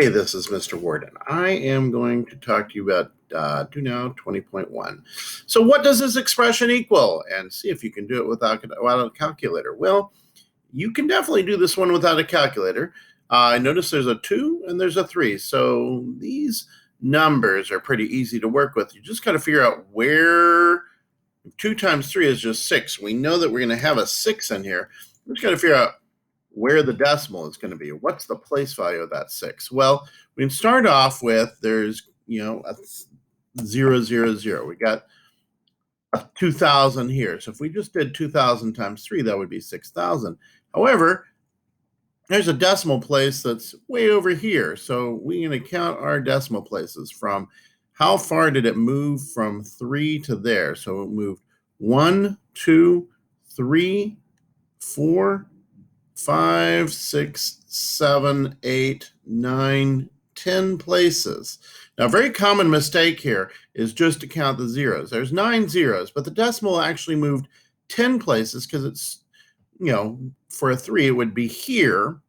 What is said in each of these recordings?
Hey, this is Mr. Warden. I am going to talk to you about Do Now 20.1. So what does this expression equal? And see if you can do it without a calculator. Well, you can definitely do this one without a calculator. I notice there's a 2 and there's a 3. So these numbers are pretty easy to work with. You just got to figure out where 2 times 3 is just 6. We know that we're going to have a 6 in here. We just got to figure out where the decimal is going to be. What's the place value of that 6? Well, we can start off with there's, a 0, 0, 0. We got a 2,000 here. So if we just did 2,000 times 3, that would be 6,000. However, there's a decimal place that's way over here. So we're going to count our decimal places from how far did it move from 3 to there. So it moved 1, 2, 3, 4, 5, 6, 7, 8, 9, 10 places. Now, a very common mistake here is just to count the zeros. There's 9 zeros, but the decimal actually moved 10 places because it's, for a 3, it would be here,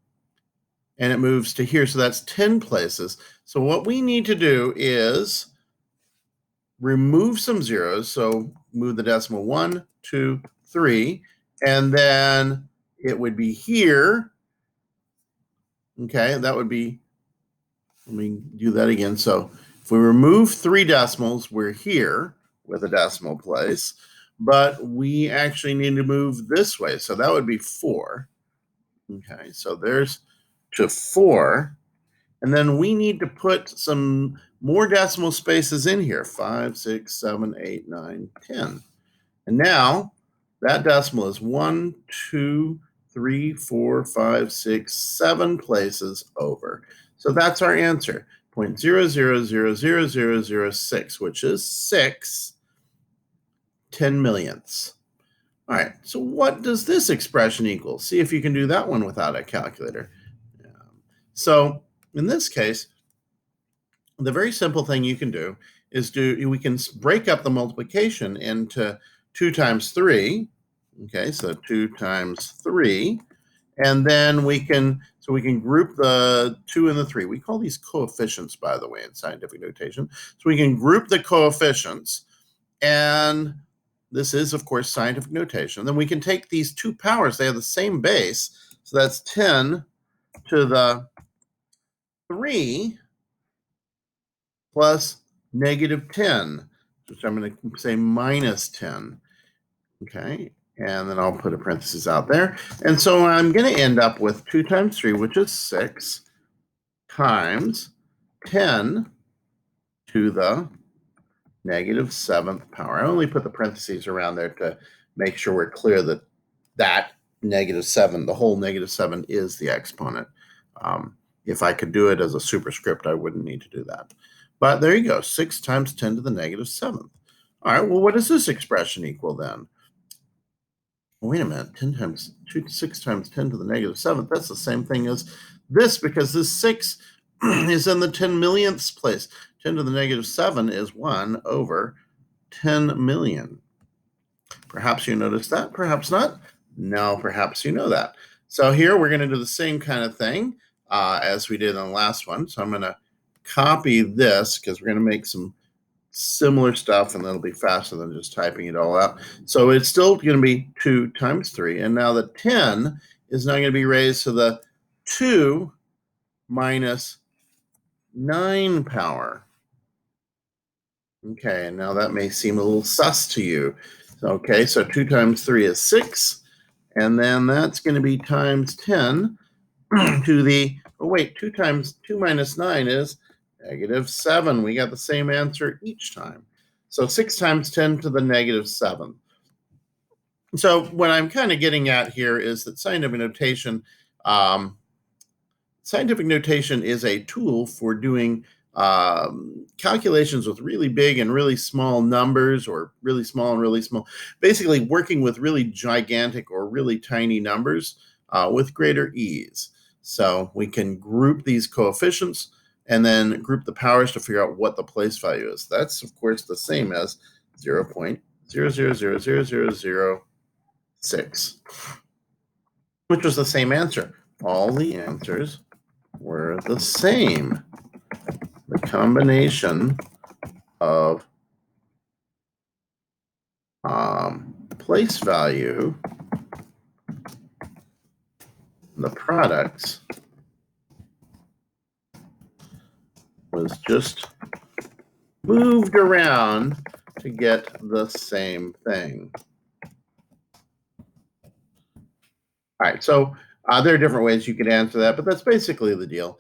and it moves to here, so that's 10 places. So what we need to do is remove some zeros, so move the decimal 1, 2, 3, and then it would be here. Okay, that would be, let me do that again. So if we remove 3 decimals, we're here with a decimal place, but we actually need to move this way. So that would be 4. Okay, so there's to 4. And then we need to put some more decimal spaces in here, 5, 6, 7, 8, 9, 10. And now that decimal is 1, 2, 3, 4, 5, 6, 7 places over. So that's our answer, 0.000006, which is 6 10 millionths. All right, so what does this expression equal? See if you can do that one without a calculator. So in this case, the very simple thing you can do is we can break up the multiplication into 2 times 3. Okay, so 2 times 3. And then we can group the 2 and the 3. We call these coefficients, by the way, in scientific notation. So we can group the coefficients. And this is, of course, scientific notation. Then we can take these 2 powers. They have the same base. So that's 10 to the 3 plus negative 10, which I'm going to say minus 10. Okay, and then I'll put a parenthesis out there. And so I'm going to end up with 2 times 3, which is 6, times 10 to the negative 7th power. I only put the parentheses around there to make sure we're clear that that negative 7, the whole negative 7, is the exponent. If I could do it as a superscript, I wouldn't need to do that. But there you go, 6 times 10 to the negative 7th. All right, well, what does this expression equal then? Wait a minute, 6 times 10 to the negative 7th, that's the same thing as this, because this 6 is in the 10 millionths place. 10 to the negative 7 is 1 over 10 million. Perhaps you noticed that, perhaps not. No, perhaps you know that. So here we're going to do the same kind of thing as we did in the last one. So I'm going to copy this because we're going to make some similar stuff, and that'll be faster than just typing it all out. So it's still going to be 2 times 3, and now the 10 is now going to be raised to the 2 minus 9 power. Okay, and now that may seem a little sus to you. Okay, so 2 times 3 is 6, and then that's going to be times 10 to the, 2 times 2 minus 9 is negative 7. We got the same answer each time. So 6 times 10 to the negative 7. So what I'm kind of getting at here is that scientific notation is a tool for doing calculations with really big and really small numbers, or really small and really small, basically working with really gigantic or really tiny numbers with greater ease. So we can group these coefficients and then group the powers to figure out what the place value is. That's, of course, the same as 0.000006, which was the same answer. All the answers were the same. The combination of place value, the products, was just moved around to get the same thing. All right, so there are different ways you could answer that, but that's basically the deal.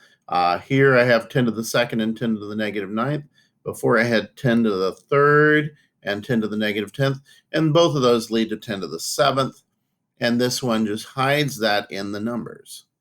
Here I have 10 to the second and 10 to the negative ninth. Before I had 10 to the third and 10 to the negative 10th, and both of those lead to 10 to the seventh, and this one just hides that in the numbers.